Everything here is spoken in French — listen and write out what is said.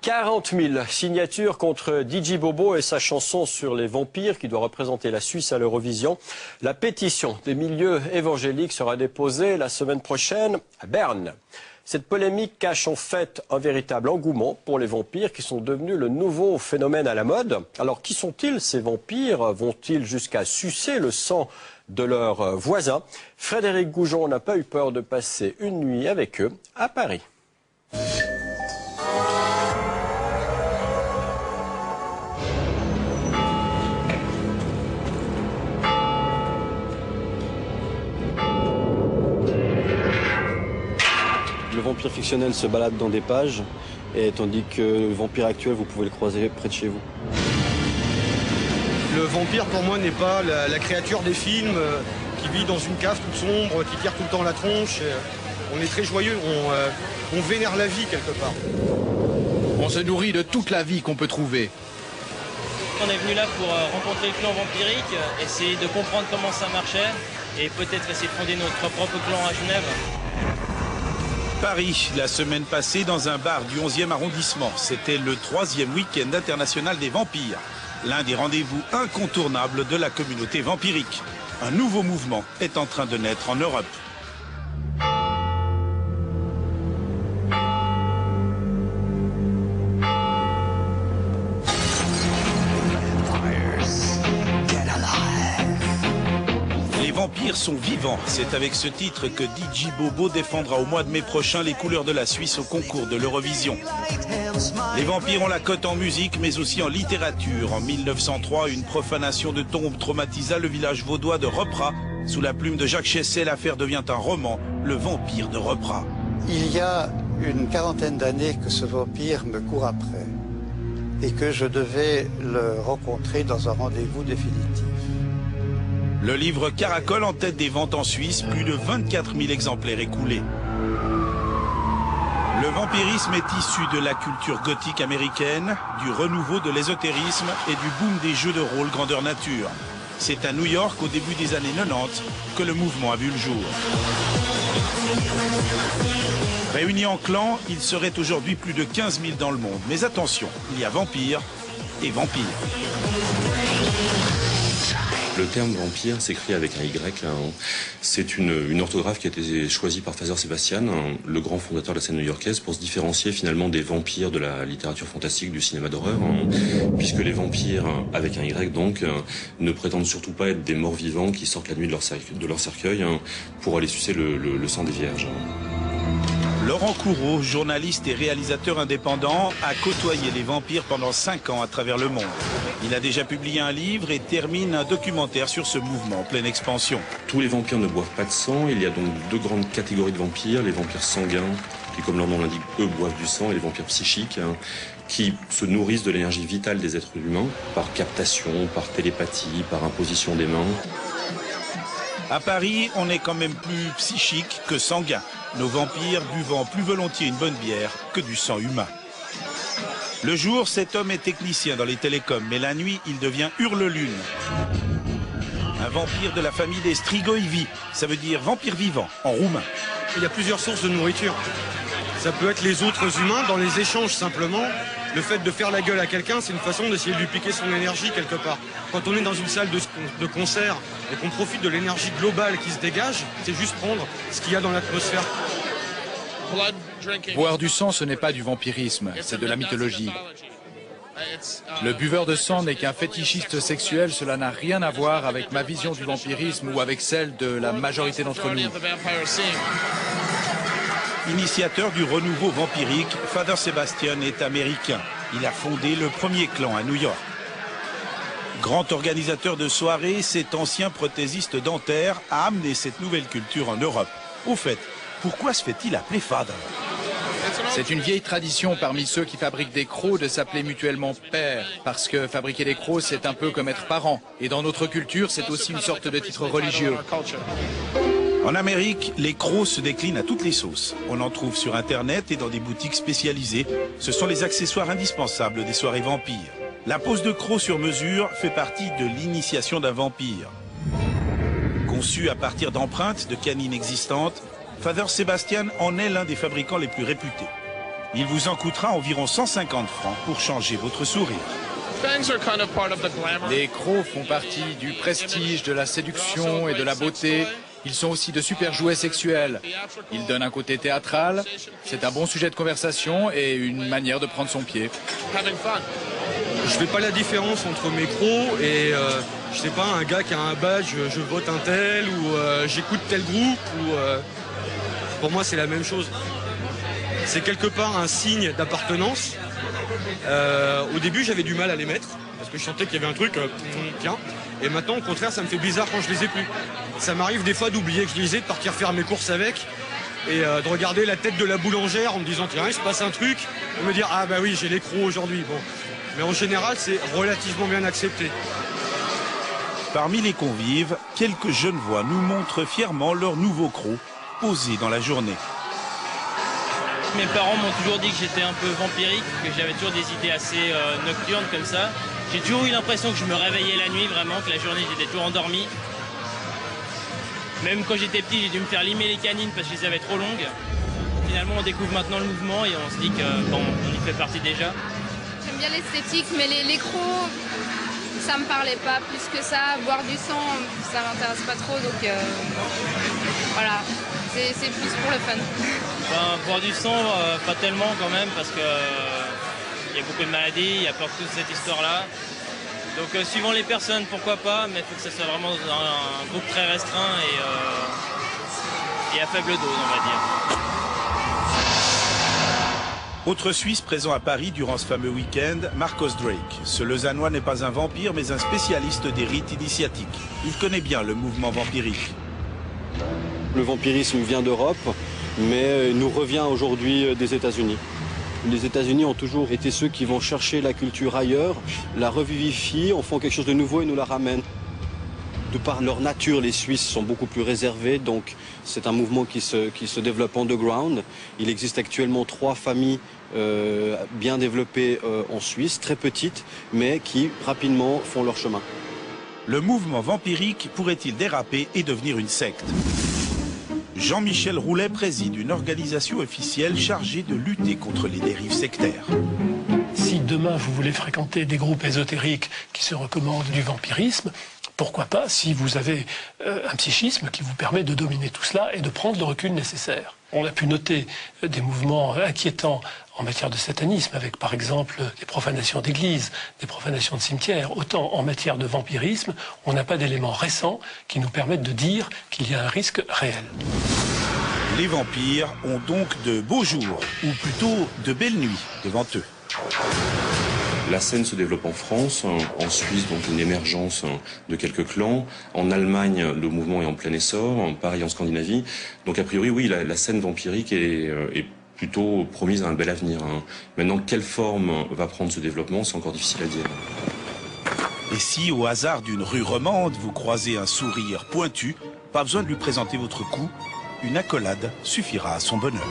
40 000 signatures contre DJ Bobo et sa chanson sur les vampires qui doit représenter la Suisse à l'Eurovision. La pétition des milieux évangéliques sera déposée la semaine prochaine à Berne. Cette polémique cache en fait un véritable engouement pour les vampires qui sont devenus le nouveau phénomène à la mode. Alors qui sont-ils ces vampires? Vont-ils jusqu'à sucer le sang de leurs voisins? Frédéric Goujon n'a pas eu peur de passer une nuit avec eux à Paris. Le vampire fictionnel se balade dans des pages, et tandis que le vampire actuel, vous pouvez le croiser près de chez vous. Le vampire, pour moi, n'est pas la créature des films qui vit dans une cave toute sombre, qui tire tout le temps la tronche. On est très joyeux, on vénère la vie quelque part. On se nourrit de toute la vie qu'on peut trouver. On est venu là pour rencontrer le clan vampirique, essayer de comprendre comment ça marchait et peut-être essayer de fonder notre propre clan à Genève. Paris, la semaine passée, dans un bar du 11e arrondissement. C'était le 3e week-end international des vampires. L'un des rendez-vous incontournables de la communauté vampirique. Un nouveau mouvement est en train de naître en Europe. Les vampires sont vivants. C'est avec ce titre que DJ Bobo défendra au mois de mai prochain les couleurs de la Suisse au concours de l'Eurovision. Les vampires ont la cote en musique, mais aussi en littérature. En 1903, une profanation de tombe traumatisa le village vaudois de Reprat. Sous la plume de Jacques Chessay, l'affaire devient un roman, Le vampire de Reprat. Il y a une quarantaine d'années que ce vampire me court après et que je devais le rencontrer dans un rendez-vous définitif. Le livre caracole en tête des ventes en Suisse, plus de 24 000 exemplaires écoulés. Le vampirisme est issu de la culture gothique américaine, du renouveau de l'ésotérisme et du boom des jeux de rôle grandeur nature. C'est à New York, au début des années 90, que le mouvement a vu le jour. Réunis en clans, il serait aujourd'hui plus de 15 000 dans le monde. Mais attention, il y a vampires et vampires. Le terme vampire s'écrit avec un Y. C'est une orthographe qui a été choisie par Father Sebastian, le grand fondateur de la scène new-yorkaise, pour se différencier finalement des vampires de la littérature fantastique, du cinéma d'horreur, puisque les vampires, avec un Y donc, ne prétendent surtout pas être des morts vivants qui sortent la nuit de leur cercueil pour aller sucer le sang des vierges. Laurent Courreau, journaliste et réalisateur indépendant, a côtoyé les vampires pendant 5 ans à travers le monde. Il a déjà publié un livre et termine un documentaire sur ce mouvement en pleine expansion. Tous les vampires ne boivent pas de sang. Il y a donc 2 grandes catégories de vampires. Les vampires sanguins, qui comme leur nom l'indique, eux boivent du sang, et les vampires psychiques, qui se nourrissent de l'énergie vitale des êtres humains, par captation, par télépathie, par imposition des mains. À Paris, on est quand même plus psychique que sanguin. Nos vampires buvant plus volontiers une bonne bière que du sang humain. Le jour, cet homme est technicien dans les télécoms, mais la nuit, il devient hurle-lune. Un vampire de la famille des Strigoivi, ça veut dire vampire vivant, en roumain. Il y a plusieurs sources de nourriture. Ça peut être les autres humains, dans les échanges simplement. Le fait de faire la gueule à quelqu'un, c'est une façon d'essayer de lui piquer son énergie quelque part. Quand on est dans une salle de concert et qu'on profite de l'énergie globale qui se dégage, c'est juste prendre ce qu'il y a dans l'atmosphère. Boire du sang, ce n'est pas du vampirisme, c'est de la mythologie. Le buveur de sang n'est qu'un fétichiste sexuel, cela n'a rien à voir avec ma vision du vampirisme ou avec celle de la majorité d'entre nous. Initiateur du renouveau vampirique, Father Sebastian est américain. Il a fondé le premier clan à New York. Grand organisateur de soirées, cet ancien prothésiste dentaire a amené cette nouvelle culture en Europe. Au fait, pourquoi se fait-il appeler Father? C'est une vieille tradition parmi ceux qui fabriquent des crocs de s'appeler mutuellement père, parce que fabriquer des crocs, c'est un peu comme être parent. Et dans notre culture, c'est aussi une sorte de titre religieux. En Amérique, les crocs se déclinent à toutes les sauces. On en trouve sur Internet et dans des boutiques spécialisées. Ce sont les accessoires indispensables des soirées vampires. La pose de croc sur mesure fait partie de l'initiation d'un vampire. Conçu à partir d'empreintes de canines existantes, Father Sebastian en est l'un des fabricants les plus réputés. Il vous en coûtera environ 150 francs pour changer votre sourire. Les crocs font partie du prestige, de la séduction et de la beauté. Ils sont aussi de super jouets sexuels. Ils donnent un côté théâtral. C'est un bon sujet de conversation et une manière de prendre son pied. Je fais pas la différence entre mes crocs et je sais pas, un gars qui a un badge, je vote un tel ou j'écoute tel groupe ou pour moi c'est la même chose. C'est quelque part un signe d'appartenance. Au début j'avais du mal à les mettre parce que je sentais qu'il y avait un truc tiens. Et maintenant au contraire ça me fait bizarre quand je les ai plus. Ça m'arrive des fois d'oublier que je les ai, de partir faire mes courses avec et de regarder la tête de la boulangère en me disant tiens il se passe un truc et me dire ah bah oui j'ai les crocs aujourd'hui. Bon. Mais en général c'est relativement bien accepté. Parmi les convives, quelques jeunes voix nous montrent fièrement leurs nouveaux crocs posés dans la journée. Mes parents m'ont toujours dit que j'étais un peu vampirique, que j'avais toujours des idées assez nocturnes comme ça. J'ai toujours eu l'impression que je me réveillais la nuit, vraiment, que la journée j'étais toujours endormi. Même quand j'étais petit, j'ai dû me faire limer les canines parce que je les avais trop longues. Finalement, on découvre maintenant le mouvement et on se dit que bon, on y fait partie déjà. J'aime bien l'esthétique, mais les crocs, ça me parlait pas plus que ça. Boire du sang, ça m'intéresse pas trop, donc voilà, c'est plus pour le fun. Ben, boire du sang, pas tellement quand même, parce que y a beaucoup de maladies, il y a peur de toute cette histoire-là. Donc suivant les personnes, pourquoi pas, mais il faut que ça soit vraiment dans un groupe très restreint et à faible dose, on va dire. Autre Suisse présent à Paris durant ce fameux week-end, Marcos Drake. Ce Lausannois n'est pas un vampire, mais un spécialiste des rites initiatiques. Il connaît bien le mouvement vampirique. Le vampirisme vient d'Europe, mais nous revient aujourd'hui des États-Unis. Les États-Unis ont toujours été ceux qui vont chercher la culture ailleurs, la revivifient, en font quelque chose de nouveau et nous la ramènent. De par leur nature, les Suisses sont beaucoup plus réservés, donc c'est un mouvement qui se développe underground. Il existe actuellement 3 familles bien développées en Suisse, très petites, mais qui rapidement font leur chemin. Le mouvement vampirique pourrait-il déraper et devenir une secte? Jean-Michel Roulet préside une organisation officielle chargée de lutter contre les dérives sectaires. Si demain vous voulez fréquenter des groupes ésotériques qui se recommandent du vampirisme, pourquoi pas si vous avez un psychisme qui vous permet de dominer tout cela et de prendre le recul nécessaire. On a pu noter des mouvements inquiétants en matière de satanisme, avec par exemple des profanations d'églises, des profanations de cimetières. Autant en matière de vampirisme, on n'a pas d'éléments récents qui nous permettent de dire qu'il y a un risque réel. Les vampires ont donc de beaux jours, ou plutôt de belles nuits devant eux. La scène se développe en France, en Suisse, donc une émergence de quelques clans. En Allemagne, le mouvement est en plein essor, pareil en Scandinavie. Donc a priori, oui, la scène vampirique est plutôt promise à un bel avenir. Maintenant, quelle forme va prendre ce développement, c'est encore difficile à dire. Et si, au hasard d'une rue romande, vous croisez un sourire pointu, pas besoin de lui présenter votre cou, une accolade suffira à son bonheur.